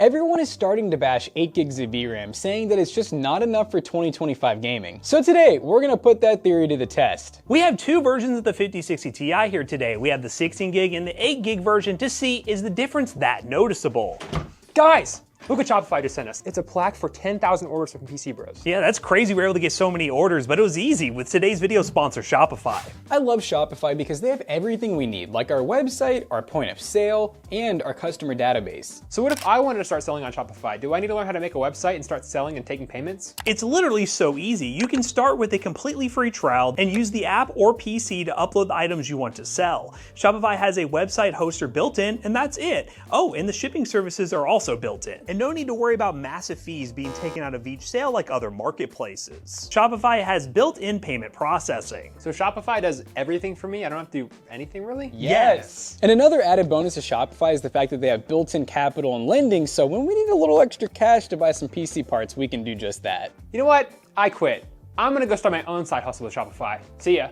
everyone is starting to bash 8 gigs of VRAM, saying that it's just not enough for 2025 gaming. So today, we're gonna put that theory to the test. We have two versions of the 5060 Ti here today. We have the 16 gig and the 8 gig version to see, is the difference that noticeable? Guys, look what Shopify just sent us. It's a plaque for 10,000 orders from PC Bros. Yeah, that's crazy we were able to get so many orders, but it was easy with today's video sponsor, Shopify. I love Shopify because they have everything we need, like our website, our point of sale, and our customer database. So what if I wanted to start selling on Shopify? Do I need to learn how to make a website and start selling and taking payments? It's literally so easy. You can start with a completely free trial and use the app or PC to upload the items you want to sell. Shopify has a website hoster built in, and that's it. Oh, and the shipping services are also built in. And no need to worry about massive fees being taken out of each sale like other marketplaces. Shopify has built-in payment processing. So Shopify does everything for me? I don't have to do anything really? Yes. And another added bonus to Shopify is the fact that they have built-in capital and lending, so when we need a little extra cash to buy some PC parts, we can do just that. You know what? I quit. I'm gonna go start my own side hustle with Shopify. See ya.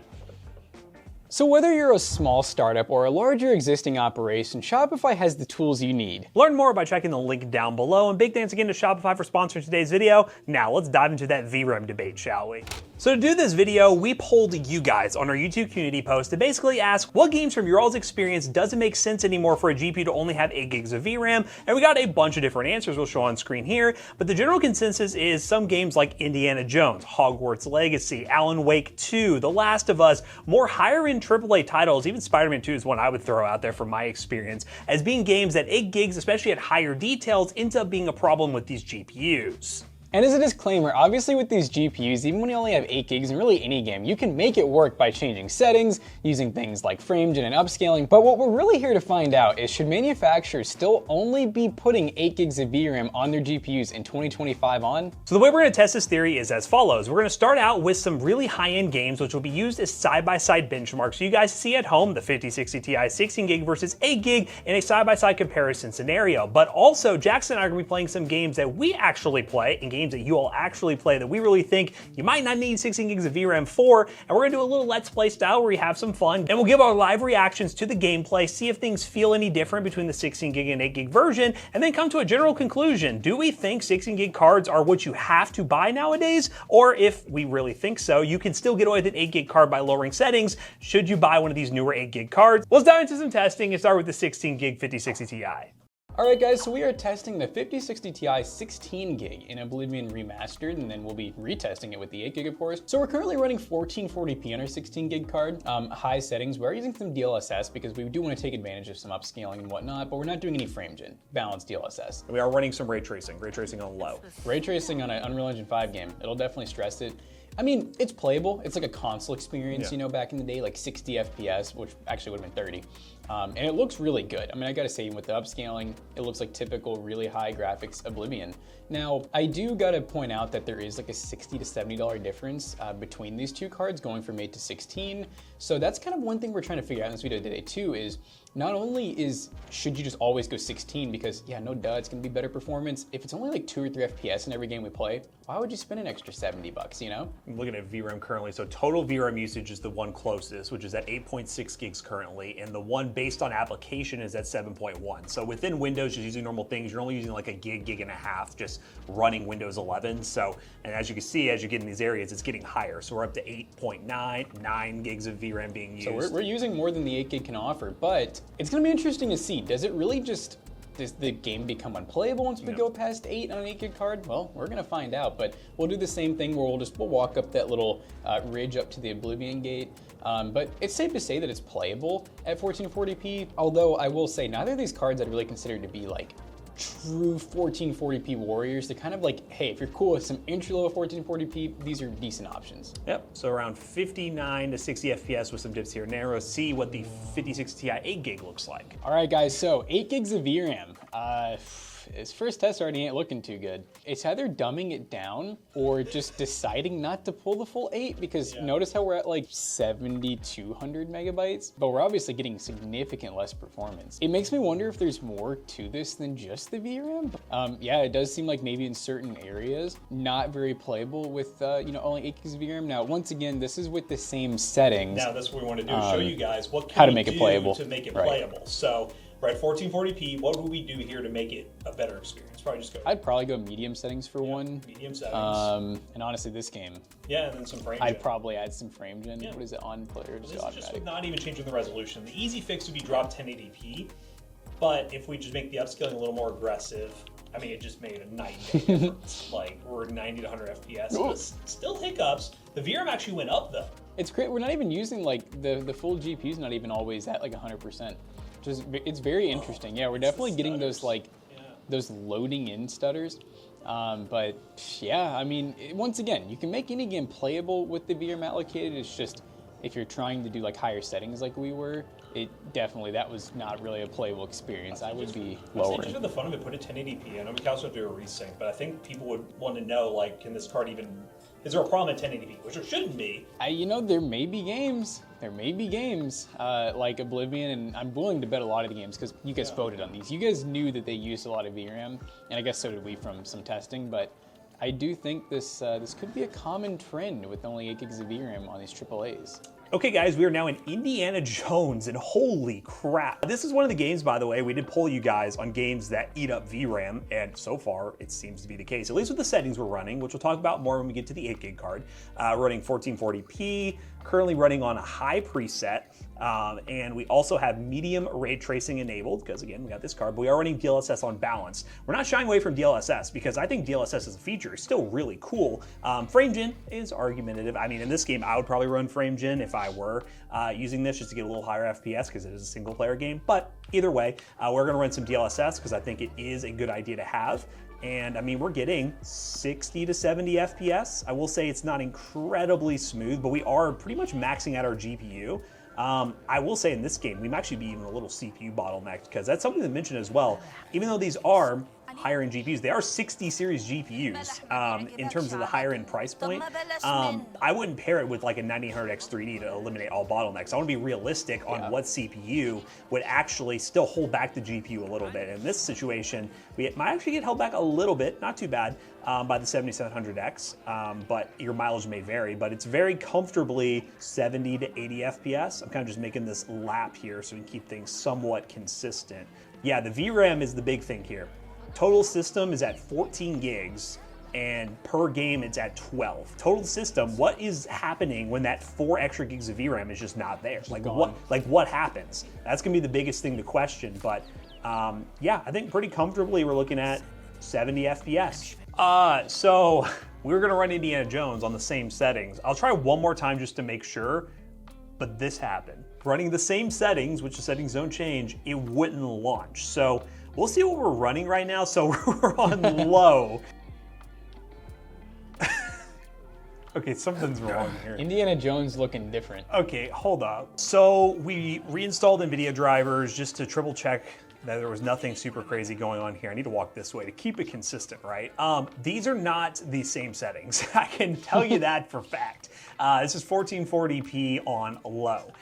So whether you're a small startup or a larger existing operation, Shopify has the tools you need. Learn more by checking the link down below, and big thanks again to Shopify for sponsoring today's video. Now let's dive into that VRAM debate, shall we? So to do this video, we polled you guys on our YouTube community post to basically ask what games from your all's experience doesn't make sense anymore for a GPU to only have 8 gigs of VRAM, and we got a bunch of different answers we'll show on screen here, but the general consensus is some games like Indiana Jones, Hogwarts Legacy, Alan Wake 2, The Last of Us, more higher-end AAA titles, even Spider-Man 2 is one I would throw out there from my experience, as being games that 8 gigs, especially at higher details, ends up being a problem with these GPUs. And as a disclaimer, obviously with these GPUs, even when you only have 8 gigs in really any game, you can make it work by changing settings, using things like FrameGen and upscaling, but what we're really here to find out is should manufacturers still only be putting 8 gigs of VRAM on their GPUs in 2025 on? So the way we're gonna test this theory is as follows. We're gonna start out with some really high-end games which will be used as side-by-side benchmarks so you guys see at home the 5060 Ti 16 gig versus 8 gig in a side-by-side comparison scenario. But also, Jackson and I are gonna be playing some games that we actually play and games that you all actually play that we really think you might not need 16 gigs of VRAM for, and we're gonna do a little Let's Play style where we have some fun, and we'll give our live reactions to the gameplay, see if things feel any different between the 16 gig and 8 gig version, and then come to a general conclusion. Do we think 16 gig cards are what you have to buy nowadays? Or if we really think so, you can still get away with an 8 gig card by lowering settings. Should you buy one of these newer 8 gig cards? Let's dive into some testing and start with the 16 gig 5060 Ti. Alright guys, so we are testing the 5060 Ti 16 gig in Oblivion Remastered, and then we'll be retesting it with the 8 gig of course. So we're currently running 1440p on our 16 gig card. High settings, we're using some DLSS because we do want to take advantage of some upscaling and whatnot, but we're not doing any FrameGen, balanced DLSS. We are running some ray tracing on low. Ray tracing on an Unreal Engine 5 game, it'll definitely stress it. I mean, it's playable. It's like a console experience, you know, back in the day, like 60 FPS, which actually would have been 30. And it looks really good. I mean, I gotta say, with the upscaling, it looks like typical really high graphics Oblivion. Now, I do gotta point out that there is like a $60 to $70 difference between these two cards going from 8 to 16. So that's kind of one thing we're trying to figure out in this video today too, is not only should you just always go 16 because yeah, no duh, it's gonna be better performance. If it's only like 2 or 3 FPS in every game we play, why would you spend an extra 70 bucks, you know? I'm looking at VRAM currently, so total VRAM usage is the one closest, which is at 8.6 gigs currently, and the one based on application is at 7.1. So within Windows, just using normal things, you're only using like a gig and a half, just running Windows 11. So, and as you can see, as you get in these areas, it's getting higher. So we're up to 9 gigs of VRAM being used. So we're using more than the 8 gig can offer, but it's gonna be interesting to see. Does the game become unplayable once we go past 8 on an 8 gig card? Well, we're gonna find out, but we'll do the same thing where we'll walk up that little ridge up to the Oblivion gate. But it's safe to say that it's playable at 1440p, although I will say neither of these cards I'd really consider to be like true 1440p warriors. They're kind of like, hey, if you're cool with some entry-level 1440p, these are decent options. Yep, so around 59 to 60 FPS with some dips here and there. We'll see what the 5060 Ti 8 gig looks like. All right, guys, so 8 gigs of VRAM. Its first test already ain't looking too good. It's either dumbing it down or just deciding not to pull the full 8 because notice how we're at like 7,200 megabytes, but we're obviously getting significant less performance. It makes me wonder if there's more to this than just the VRAM. Yeah, it does seem like maybe in certain areas, not very playable with only 8 gigs of VRAM. Now, once again, this is with the same settings. Now that's what we want to do, show you guys what how to we make it do playable. to make it playable. So We're at 1440p. What would we do here to make it a better experience? Probably just go. I'd probably go medium settings for one. Medium settings. And honestly, this game, yeah, and then some frame. I'd probably add some frame gen. Yeah. What is it, on player? Just This is automatic. just with not even changing the resolution. The easy fix would be drop 1080p, but if we just make the upscaling a little more aggressive, I mean, it just made a night and day difference. Like, we're 90 to 100 FPS. Ooh. Still hiccups. The VRAM actually went up, though. It's great. We're not even using like the full GPU's not even always at like 100%. Just it's very interesting. Yeah, we're definitely getting those like those loading in stutters. But yeah, I mean, once again, you can make any game playable with the VRAM allocated. It's just if you're trying to do like higher settings like we were, that was not really a playable experience. I would be lower. Just for the fun of it, put it 1080p. I know we can also do a resync, but I think people would want to know, like, can this card even... Is there a problem at 1080p? Which there shouldn't be. You know, there may be games. Like Oblivion, and I'm willing to bet a lot of the games because you guys voted on these. You guys knew that they used a lot of VRAM, and I guess so did we from some testing, but I do think this could be a common trend with only 8 gigs of VRAM on these AAAs. Okay guys, we are now in Indiana Jones, and holy crap. This is one of the games, by the way, we did poll you guys on games that eat up VRAM, and so far it seems to be the case, at least with the settings we're running, which we'll talk about more when we get to the 8 gig card. Running 1440p, currently running on a high preset, and we also have medium ray tracing enabled, because again, we got this card, but we are running DLSS on balance. We're not shying away from DLSS, because I think DLSS as a feature is still really cool. Frame gen is argumentative. I mean, in this game, I would probably run frame gen if I were using this just to get a little higher FPS, because it is a single player game. But either way, we're gonna run some DLSS, because I think it is a good idea to have. And I mean, we're getting 60 to 70 FPS. I will say it's not incredibly smooth, but we are pretty much maxing out our GPU. I will say in this game, we might actually be even a little CPU bottlenecked, because that's something to mention as well. Even though these are higher end GPUs, they are 60 series GPUs in terms of the higher end price point. I wouldn't pair it with like a 9800X3D to eliminate all bottlenecks. I want to be realistic on what CPU would actually still hold back the GPU a little bit. In this situation, we might actually get held back a little bit, not too bad, by the 7700X, but your mileage may vary, but it's very comfortably 70 to 80 FPS. I'm kind of just making this lap here so we can keep things somewhat consistent. Yeah, the VRAM is the big thing here. Total system is at 14 gigs, and per game it's at 12. Total system, what is happening when that 4 extra gigs of VRAM is just not there? What happens? That's gonna be the biggest thing to question, but yeah, I think pretty comfortably we're looking at 70 FPS. So we're gonna run Indiana Jones on the same settings. I'll try one more time just to make sure, but this happened. Running the same settings, which the settings don't change, it wouldn't launch. So we'll see what we're running right now. So we're on low. Okay, something's wrong here. Indiana Jones looking different. Okay, hold up. So we reinstalled NVIDIA drivers just to triple check that there was nothing super crazy going on here. I need to walk this way to keep it consistent, right? These are not the same settings. I can tell you that for fact. This is 1440p on low.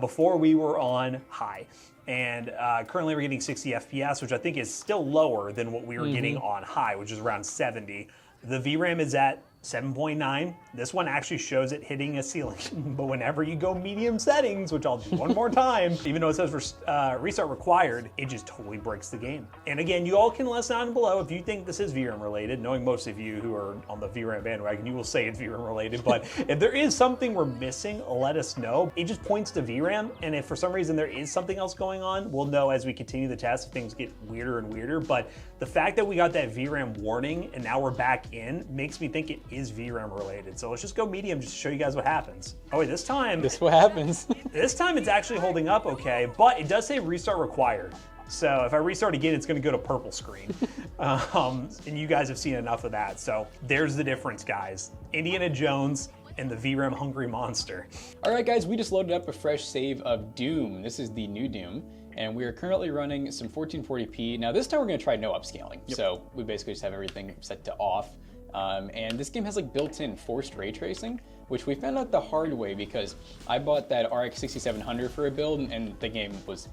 Before we were on high. And currently we're getting 60 FPS, which I think is still lower than what we were getting on high, which is around 70. The VRAM is at 7.9. This one actually shows it hitting a ceiling. But whenever you go medium settings, which I'll do one more time, even though it says restart required, it just totally breaks the game. And again, you all can let us down below if you think this is VRAM related. Knowing most of you who are on the VRAM bandwagon, you will say it's VRAM related. But if there is something we're missing, let us know. It just points to VRAM. And if for some reason there is something else going on, we'll know as we continue the test if things get weirder and weirder. But the fact that we got that VRAM warning and now we're back in makes me think it is VRAM related. So let's just go medium just to show you guys what happens. Oh wait, this time. This is what happens. This time it's actually holding up okay, but it does say restart required. So if I restart again, it's gonna go to purple screen. And you guys have seen enough of that. So there's the difference, guys. Indiana Jones and the VRAM hungry monster. All right, guys, we just loaded up a fresh save of Doom. This is the new Doom. And we are currently running some 1440p. Now this time we're gonna try no upscaling. So we basically just have everything set to off. And this game has like built-in forced ray tracing, which we found out the hard way because I bought that RX 6700 for a build and the game was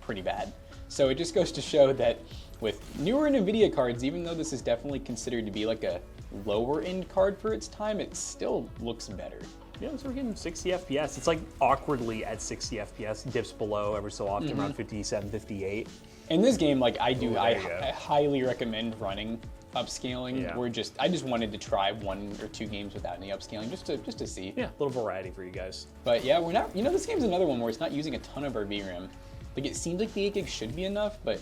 pretty bad. So it just goes to show that with newer NVIDIA cards, even though this is definitely considered to be like a lower end card for its time, it still looks better. Yeah, so we're getting 60 FPS. It's like awkwardly at 60 FPS, dips below every so often, around 57, 58. In this game, like I Ooh, highly recommend running upscaling. Yeah. I just wanted to try 1 or 2 games without any upscaling just to see. Yeah, a little variety for you guys. But yeah, we're not. This game's another one where it's not using a ton of our VRAM. Like it seems like the 8 gig should be enough, but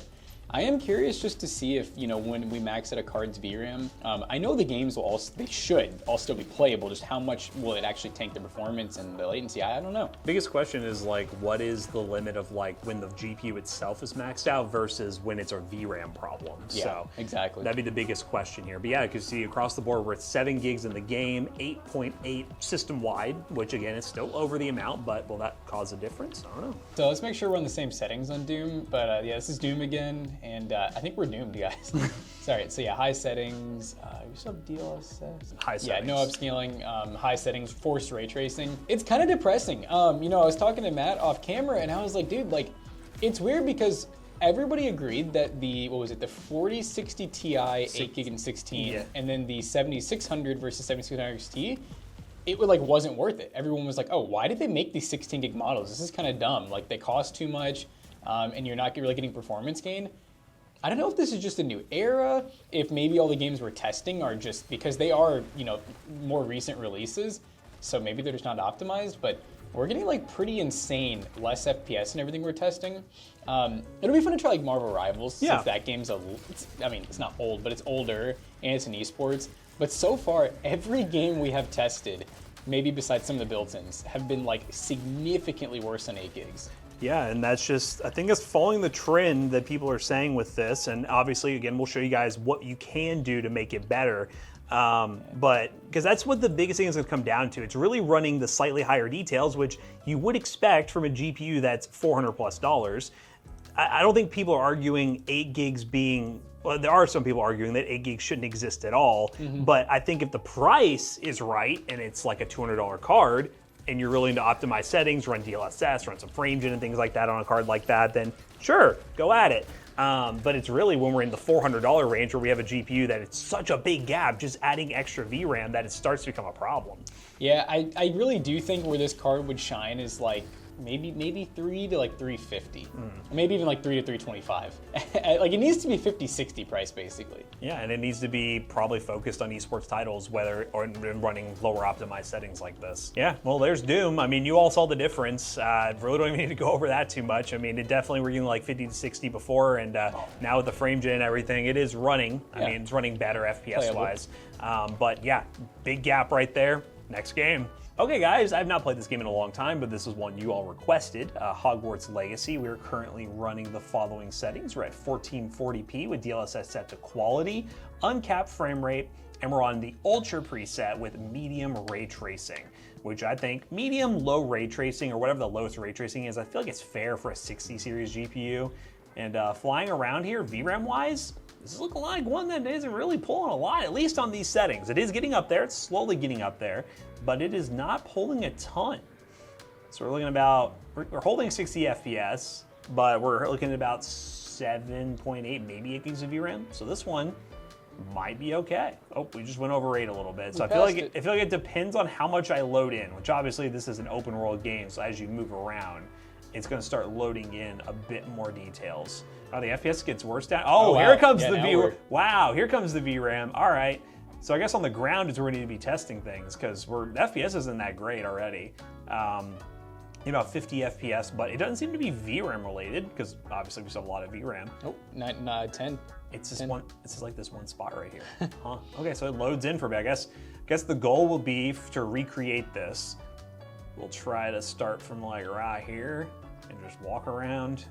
I am curious just to see if, when we max out a card's VRAM, I know the games they should all still be playable, just how much will it actually tank the performance and the latency? I don't know. Biggest question is like, what is the limit of like when the GPU itself is maxed out versus when it's a VRAM problem? Yeah, so exactly. That'd be the biggest question here. But yeah, you can see across the board, we're at 7 gigs in the game, 8.8 system-wide, which again is still over the amount, but will that cause a difference? I don't know. So let's make sure we're on the same settings on Doom. But yeah, this is Doom again. And I think we're doomed, guys. Sorry, so yeah, high settings. We still have DLSS. High settings. Yeah, no upscaling, high settings, forced ray tracing. It's kind of depressing. I was talking to Matt off camera and I was like, dude, like, it's weird because everybody agreed that the 4060 Ti, 8 gig and 16, and then the 7600 versus 7600 XT, it wasn't worth it. Everyone was like, oh, why did they make these 16 gig models? This is kind of dumb. Like, they cost too much, and you're not really getting performance gain. I don't know if this is just a new era, if maybe all the games we're testing are just because they are, more recent releases, so maybe they're just not optimized, but we're getting like pretty insane less FPS and everything we're testing. It'll be fun to try like Marvel Rivals, since that game's it's not old, but it's older and it's an esports. But so far, every game we have tested, maybe besides some of the built-ins, have been like significantly worse than 8 gigs. Yeah, and that's just, I think it's following the trend that people are saying with this. And obviously, again, we'll show you guys what you can do to make it better. But because that's what the biggest thing is going to come down to. It's really running the slightly higher details, which you would expect from a GPU that's $400+. I don't think people are arguing 8 gigs being, well, there are some people arguing that 8 gigs shouldn't exist at all. But I think if the price is right and it's like a $200 card, and you're willing to optimize settings, run DLSS, run some frame gen and things like that on a card like that, then sure, go at it. But it's really when we're in the $400 range where we have a GPU that it's such a big gap, just adding extra VRAM, that it starts to become a problem. Yeah, I really do think where this card would shine is like maybe 3 to like 350, maybe even like 3 to 325. Like it needs to be 50-60 price basically. Yeah, and it needs to be probably focused on esports titles, or running lower optimized settings like this. Yeah, well, there's Doom. I mean, you all saw the difference. Really don't even need to go over that too much. I mean, it definitely were getting like 50 to 60 before, and now with the frame gen and everything, it is running. I mean, it's running better FPS wise. But yeah, big gap right there. Next game. Okay guys, I've not played this game in a long time, but this is one you all requested, Hogwarts Legacy. We're currently running the following settings. We're at 1440p with DLSS set to quality, uncapped frame rate, and we're on the Ultra preset with medium ray tracing, which I think medium low ray tracing, or whatever the lowest ray tracing is, I feel like it's fair for a 60 series GPU. And flying around here, VRAM wise, this is looking like one that isn't really pulling a lot, at least on these settings. It is getting up there, it's slowly getting up there, but it is not pulling a ton. So we're looking about, we're holding 60 FPS, but we're looking at about 7.8, maybe 8 gigs of VRAM. So this one might be okay. Oh, we just went over 8 a little bit. So I feel like it depends on how much I load in, which obviously this is an open world game, so as you move around, it's going to start loading in a bit more details. Oh, the FPS gets worse down. Oh, wow. Here comes the VRAM. Wow, here comes the VRAM. All right. So I guess on the ground is where we need to be testing things, because FPS isn't that great already. About 50 FPS, but it doesn't seem to be VRAM related, because obviously we still have a lot of VRAM. Oh, 10. It's just one. It's like this one spot right here. Huh. Okay, so it loads in for me. I guess the goal will be to recreate this. We'll try to start from like right here and just walk around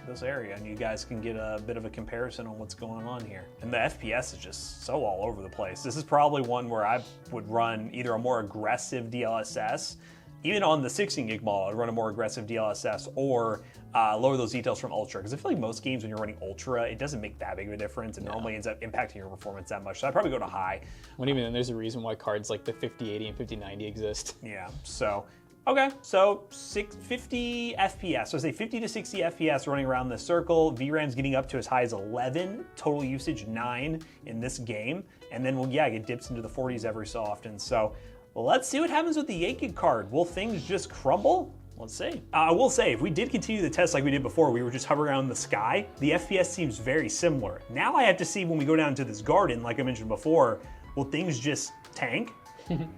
this area, and you guys can get a bit of a comparison on what's going on here. And the FPS is just so all over the place. This is probably one where I would run either a more aggressive DLSS, even on the 16 gig model, I'd run a more aggressive DLSS, or lower those details from Ultra. Because I feel like most games when you're running Ultra, it doesn't make that big of a difference, and normally ends up impacting your performance that much. So I'd probably go to high. Well, even then, there's a reason why cards like the 5080 and 5090 exist. Yeah, so. Okay, so 50 FPS, so say 50 to 60 FPS running around the circle. VRAM's getting up to as high as 11, total usage 9 in this game. And then, it dips into the 40s every so often. So let's see what happens with the 8 gig card. Will things just crumble? Let's see. I will say, if we did continue the test like we did before, we were just hovering around the sky, the FPS seems very similar. Now I have to see when we go down to this garden, like I mentioned before, will things just tank?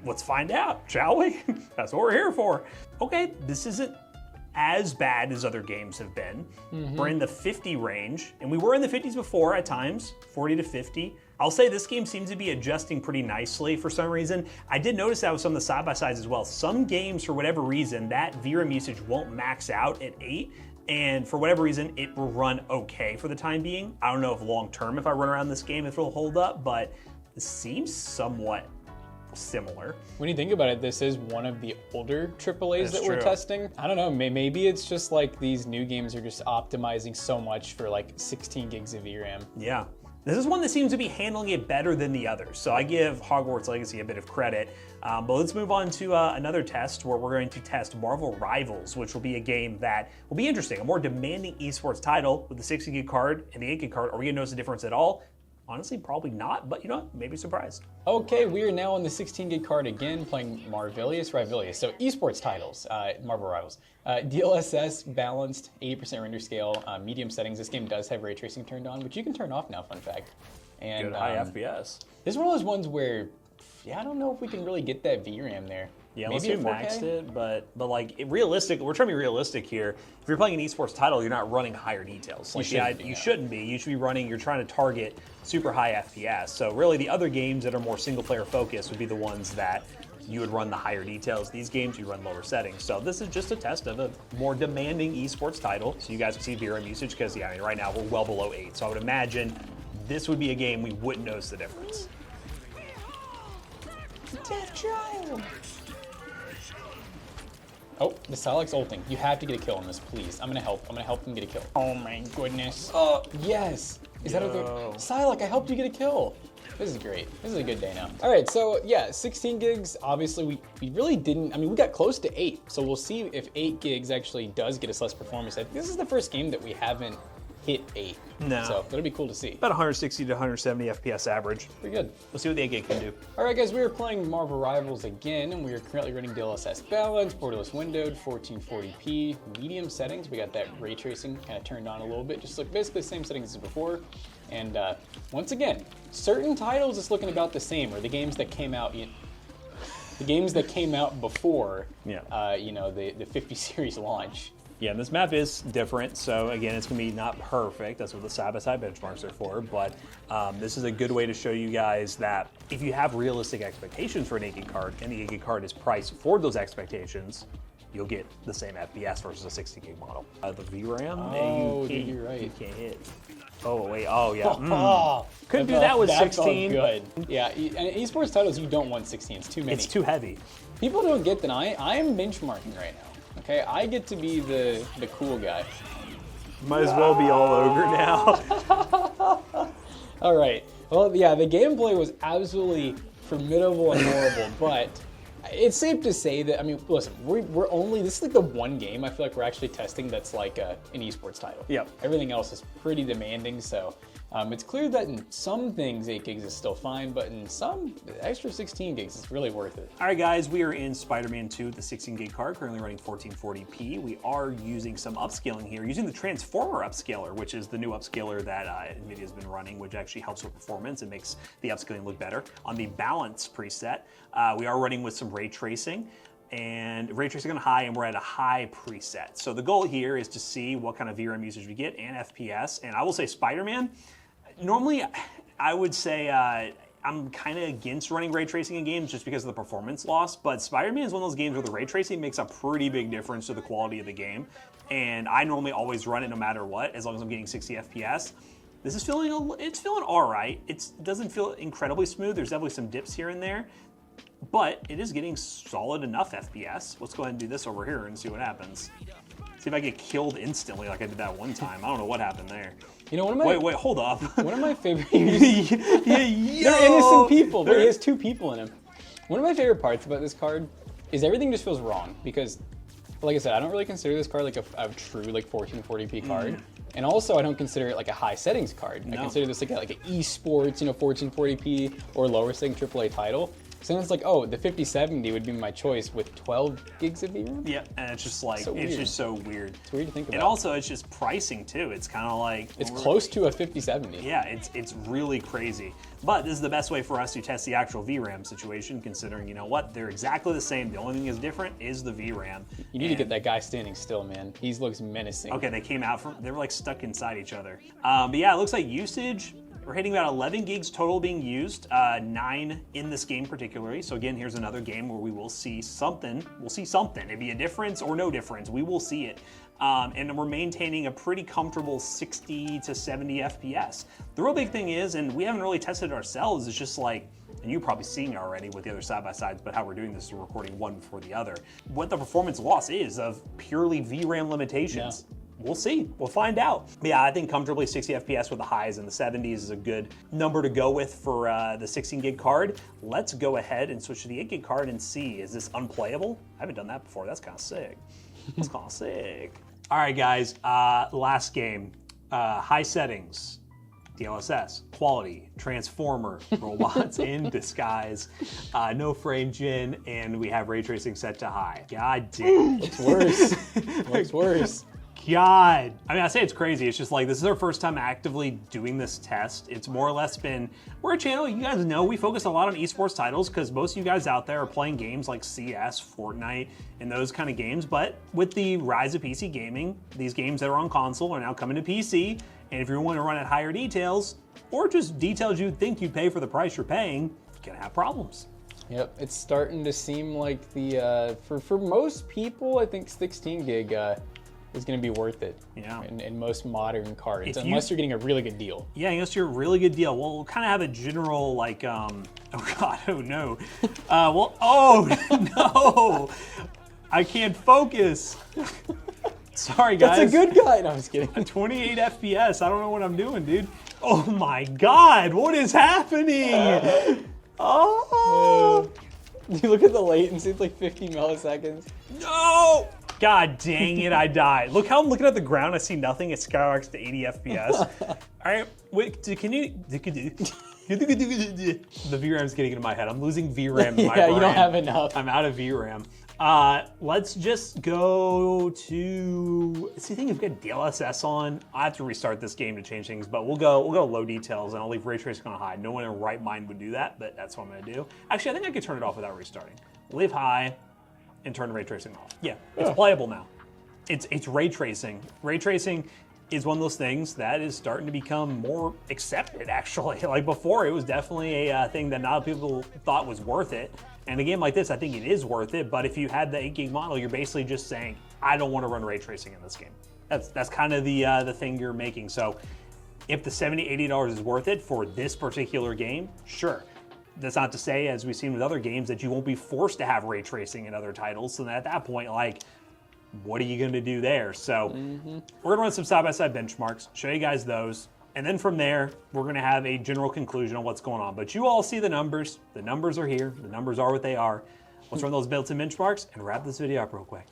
Let's find out, shall we? That's what we're here for. Okay, this isn't as bad as other games have been. We're in the 50 range, and we were in the 50s before at times, 40 to 50. I'll say this game seems to be adjusting pretty nicely for some reason. I did notice that with some of the side-by-sides as well. Some games, for whatever reason, that VRAM usage won't max out at 8, and for whatever reason, it will run okay for the time being. I don't know if long-term, if I run around this game, if it'll hold up, but it seems somewhat similar. When you think about it, this is one of the older AAAs That's that we're true. testing. I don't know, maybe it's just like these new games are just optimizing so much for like 16 gigs of VRAM. Yeah. This is one that seems to be handling it better than the others. So I give Hogwarts Legacy a bit of credit. But let's move on to another test where we're going to test Marvel Rivals, which will be a game that will be interesting. A more demanding esports title with the 60 gig card and the 8 gig card. Are we gonna notice a difference at all? Honestly, probably not, but you know what? Maybe surprised. Okay, we are now on the 16 gig card again, playing Rivalius. So esports titles, Marvel Rivals. DLSS balanced, 80% render scale, medium settings. This game does have ray tracing turned on, which you can turn off now, fun fact. And Good high FPS. this is one of those ones where, yeah, I don't know if we can really get that VRAM there. Yeah, Maybe unless you at 4K? maxed it, but like realistic, we're trying to be realistic here. If you're playing an esports title, you're not running higher details. Like shouldn't be, you no. shouldn't be. You should be running. You're trying to target super high FPS. So really, the other games that are more single player focused would be the ones that you would run the higher details. These games you run lower settings. So this is just a test of a more demanding esports title. So you guys can see VRAM usage because yeah, I mean, right now we're well below 8. So I would imagine this would be a game we wouldn't notice the difference. Death Child! Oh, the Silex ulting. You have to get a kill on this, please. I'm gonna help. I'm gonna help them get a kill. Oh my goodness. Oh, yes. Is that a good? Silex, I helped you get a kill. This is great. This is a good day now. All right, so yeah, 16 gigs. Obviously, we really didn't. I mean, we got close to 8. So we'll see if 8 gigs actually does get us less performance. I think this is the first game that we haven't hit 8. No. So that'll be cool to see. About 160 to 170 FPS average. Pretty good. Let's see what the 8 gig can do. All right, guys, we are playing Marvel Rivals again, and we are currently running DLSS balanced, borderless windowed, 1440p, medium settings. We got that ray tracing kind of turned on a little bit, just like basically the same settings as before. And once again, certain titles is looking about the same, or the games that came out, the games that came out before, you know, the 50 series launch. Yeah, and this map is different, so again, it's going to be not perfect. That's what the side-by-side benchmarks are for, but this is a good way to show you guys that if you have realistic expectations for an 8 gig card, and the 8 gig card is priced for those expectations, you'll get the same FPS versus a 60 gig model. The VRAM, Oh, dude, you're right. You can't hit. Oh, wait, oh, yeah. Oh, Couldn't do that with that 16. felt good. Yeah, and esports titles, you don't want 16. It's too many. It's too heavy. People don't get that I am benchmarking right now. Okay, I get to be the cool guy. Might as well be all ogre now. All right. Well, yeah, the gameplay was absolutely formidable and horrible, but it's safe to say that, I mean, listen, we're only, this is like the one game I feel like we're actually testing that's like an esports title. Yep. Everything else is pretty demanding, so it's clear that in some things 8 gigs is still fine, but in some, the extra 16 gigs is really worth it. All right, guys, we are in Spider-Man 2, the 16 gig card, currently running 1440p. We are using some upscaling here, using the Transformer upscaler, which is the new upscaler that NVIDIA's been running, which actually helps with performance and makes the upscaling look better. On the balance preset, we are running with some ray tracing, and ray tracing on high, and we're at a high preset. So the goal here is to see what kind of VRAM usage we get and FPS. And I will say Spider-Man, normally I would say I'm kind of against running ray tracing in games just because of the performance loss, but Spider-Man is one of those games where the ray tracing makes a pretty big difference to the quality of the game. And I normally always run it no matter what, as long as I'm getting 60 FPS. This is feeling all right. It doesn't feel incredibly smooth. There's definitely some dips here and there, but it is getting solid enough FPS. Let's go ahead and do this over here and see what happens. See if I get killed instantly like I did that one time. I don't know what happened there. You know, one of my Wait, hold up. One of my favorite. They're innocent people, but he has 2 people in him. One of my favorite parts about this card is everything just feels wrong because, like I said, I don't really consider this card like a true like 1440p card, and also I don't consider it like a high settings card. I consider this like an esports, you know, 1440p or lower setting AAA title. So then it's like, oh, the 5070 would be my choice with 12 gigs of VRAM? Yeah, and it's just like, So it's weird. just so weird. It's weird to think about. And also, it's just pricing too. It's kind of like it's close to a 5070. Yeah, it's really crazy. But this is the best way for us to test the actual VRAM situation, considering, you know what, they're exactly the same. The only thing that's different is the VRAM. You need to get that guy standing still, man. He looks menacing. Okay, they came out from, they were like stuck inside each other. But yeah, it looks like usage, we're hitting about 11 gigs total being used, 9 in this game particularly. So again, here's another game where we will see something. We'll see something. It'd be a difference or no difference. We will see it. And we're maintaining a pretty comfortable 60 to 70 FPS. The real big thing is, and we haven't really tested it ourselves, is just like, and you've probably seen it already with the other side-by-sides, but how we're doing this is we're recording one before the other. What the performance loss is of purely VRAM limitations. Yeah. We'll see, we'll find out. But yeah, I think comfortably 60 FPS with the highs in the 70s is a good number to go with for the 16 gig card. Let's go ahead and switch to the 8 gig card and see, is this unplayable? I haven't done that before, that's kind of sick. That's kind of sick. All right, guys, last game. High settings, DLSS, quality, transformer, robots in disguise, no frame gen, and we have ray tracing set to high. God damn. Looks worse. Looks worse. God. I mean, I say it's crazy. It's just like, this is our first time actively doing this test. It's more or less been, we're a channel, you guys know, we focus a lot on esports titles because most of you guys out there are playing games like CS, Fortnite, and those kind of games. But with the rise of PC gaming, these games that are on console are now coming to PC. And if you want to run at higher details, or just details you think you'd pay for the price you're paying, you're gonna have problems. Yep, it's starting to seem like the, for most people, I think 16 gig, is going to be worth it. Yeah. In most modern cards, unless you're getting a really good deal. Yeah, unless you're a really good deal. Well, we'll kind of have a general like, oh God, oh no. Well, oh no, I can't focus. Sorry guys. That's a good guy. No, I'm just kidding. 28 FPS, I don't know what I'm doing, dude. Oh my God, what is happening? Oh. You look at the latency, it's like 50 milliseconds. No! God dang it, I died. Look how I'm looking at the ground, I see nothing, it skyrockets to 80 FPS. All right, wait, can you... The VRAM's getting into my head. I'm losing VRAM in my brain. You don't have enough. I'm out of VRAM. Let's just go to... See, I think if we got DLSS on, I have to restart this game to change things, but we'll go low details and I'll leave ray tracing on high. No one in their right mind would do that, but that's what I'm gonna do. Actually, I think I could turn it off without restarting. Leave high and turn ray tracing off. Yeah, it's playable now. It's ray tracing. Ray tracing is one of those things that is starting to become more accepted, actually. Like before, it was definitely a thing that not a lot of people thought was worth it. And a game like this, I think it is worth it, but if you had the 8 gig model, you're basically just saying, I don't want to run ray tracing in this game. That's kind of the thing you're making. So if the $70, $80 is worth it for this particular game, sure. That's not to say, as we've seen with other games, that you won't be forced to have ray tracing in other titles. So at that point, like, what are you going to do there? So we're going to run some side-by-side benchmarks, show you guys those. And then from there, we're gonna have a general conclusion on what's going on. But you all see the numbers. The numbers are here. The numbers are what they are. Let's run those built-in benchmarks and wrap this video up real quick.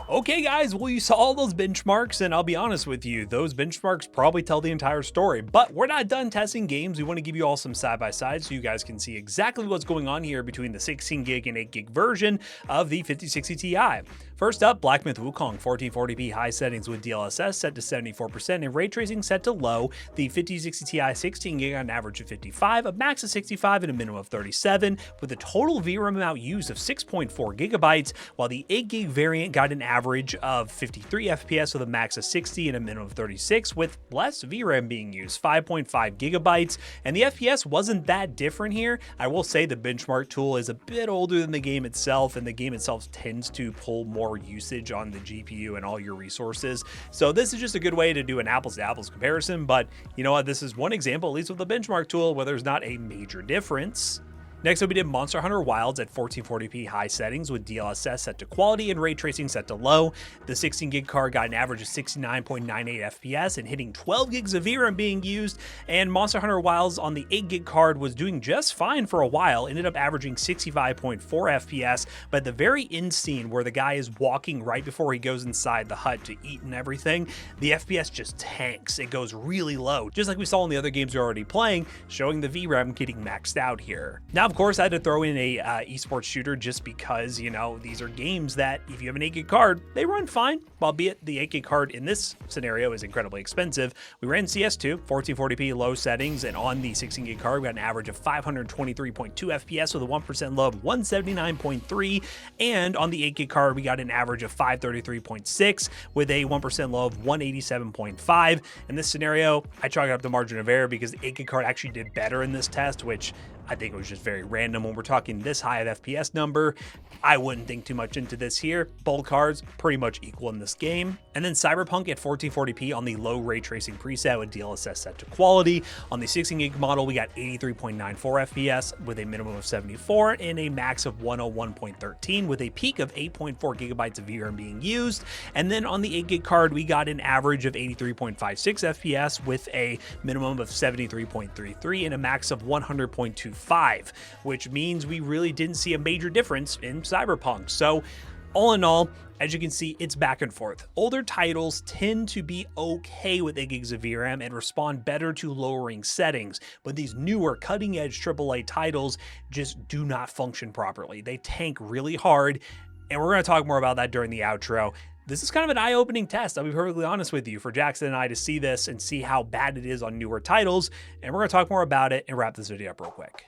Okay guys, well you saw all those benchmarks and I'll be honest with you, those benchmarks probably tell the entire story, but we're not done testing games. We want to give you all some side-by-sides so you guys can see exactly what's going on here between the 16 gig and 8 gig version of the 5060 Ti. First up, Black Myth Wukong, 1440p high settings with DLSS set to 74% and ray tracing set to low. The 5060 Ti 16 gig on an average of 55, a max of 65 and a minimum of 37, with a total VRAM amount used of 6.4 gigabytes, while the 8 gig variant got an average of 53 FPS with a max of 60 and a minimum of 36, with less VRAM being used, 5.5 gigabytes, and the FPS wasn't that different here. I will say the benchmark tool is a bit older than the game itself, and the game itself tends to pull more usage on the GPU and all your resources. So this is just a good way to do an apples to apples comparison, but you know what? This is one example, at least with the benchmark tool, where there's not a major difference. Next up, we did Monster Hunter Wilds at 1440p high settings with DLSS set to quality and ray tracing set to low. The 16 gig card got an average of 69.98 FPS and hitting 12 gigs of VRAM being used, and Monster Hunter Wilds on the 8 gig card was doing just fine for a while, ended up averaging 65.4 FPS, but the very end scene where the guy is walking right before he goes inside the hut to eat and everything, the FPS just tanks. It goes really low, just like we saw in the other games we're already playing, showing the VRAM getting maxed out here. Now, of of course, I had to throw in a esports shooter just because, you know, these are games that if you have an 8 gig card, they run fine, albeit the 8 gig card in this scenario is incredibly expensive. We ran CS2, 1440p low settings, and on the 16 gig card, we got an average of 523.2 FPS with a 1% low of 179.3, and on the 8 gig card, we got an average of 533.6 with a 1% low of 187.5. In this scenario, I chalk it up the margin of error because the 8 gig card actually did better in this test, which I think it was just very random. When we're talking this high of FPS number, I wouldn't think too much into this here. Both cards pretty much equal in this game. And then Cyberpunk at 1440p on the low ray tracing preset with DLSS set to quality. On the 16 gig model, we got 83.94 FPS with a minimum of 74 and a max of 101.13 with a peak of 8.4 gigabytes of VRAM being used. And then on the 8 gig card, we got an average of 83.56 FPS with a minimum of 73.33 and a max of 100.25, which means we really didn't see a major difference in Cyberpunk. So all in all, as you can see, it's back and forth. Older titles tend to be okay with 8 gigs of VRAM and respond better to lowering settings, but these newer cutting-edge AAA titles just do not function properly. They tank really hard, and we're going to talk more about that during the outro. This is kind of an eye-opening test, I'll be perfectly honest with you, for Jackson and I to see this and see how bad it is on newer titles, and we're going to talk more about it and wrap this video up real quick.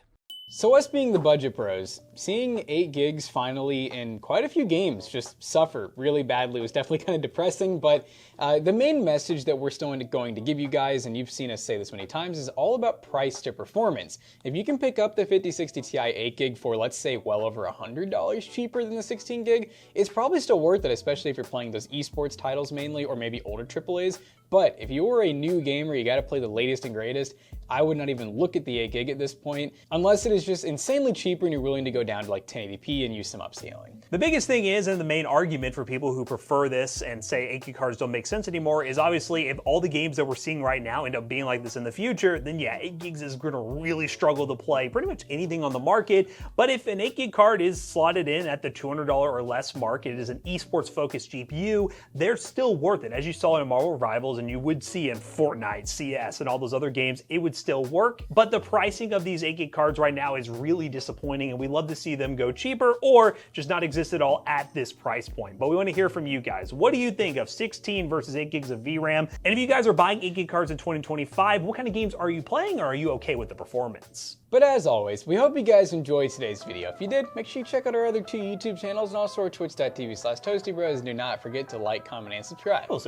So us being the budget pros, seeing 8 gigs finally in quite a few games just suffer really badly was definitely kind of depressing, but the main message that we're still going to give you guys, and you've seen us say this many times, is all about price to performance. If you can pick up the 5060 Ti 8 gig for, let's say, well over $100 cheaper than the 16 gig, it's probably still worth it, especially if you're playing those esports titles mainly, or maybe older AAAs. But if you're a new gamer, you gotta play the latest and greatest, I would not even look at the 8 gig at this point, unless it is just insanely cheaper and you're willing to go down to like 1080p and use some upscaling. The biggest thing is, and the main argument for people who prefer this and say 8 gig cards don't make sense anymore, is obviously if all the games that we're seeing right now end up being like this in the future, then yeah, 8 gigs is gonna really struggle to play pretty much anything on the market. But if an 8 gig card is slotted in at the $200 or less mark, it is an esports focused GPU, they're still worth it. As you saw in Marvel Rivals, and you would see in Fortnite, CS, and all those other games, it would still work. But the pricing of these 8 gig cards right now is really disappointing, and we'd love to see them go cheaper or just not exist at all at this price point. But we want to hear from you guys. What do you think of 16 versus 8 gigs of VRAM? And if you guys are buying 8 gig cards in 2025, what kind of games are you playing, or are you okay with the performance? But as always, we hope you guys enjoyed today's video. If you did, make sure you check out our other 2 YouTube channels and also our twitch.tv/toastybros. And do not forget to like, comment, and subscribe. This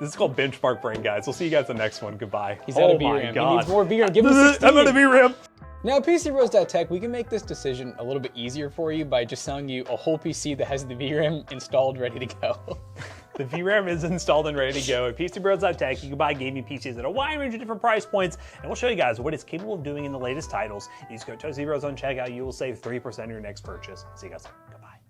is called Benchmark Brain, guys. We'll see you guys in the next one. Goodbye. He's out of VRAM. He needs more VRAM. Give him 16. I'm out of VRAM. Now, PCBros.tech, we can make this decision a little bit easier for you by just selling you a whole PC that has the VRAM installed, ready to go. The VRAM is installed and ready to go at PCBros.tech. You can buy gaming PCs at a wide range of different price points, and we'll show you guys what it's capable of doing in the latest titles. You just go to Toasty Bros on checkout. You will save 3% on your next purchase. See you guys later.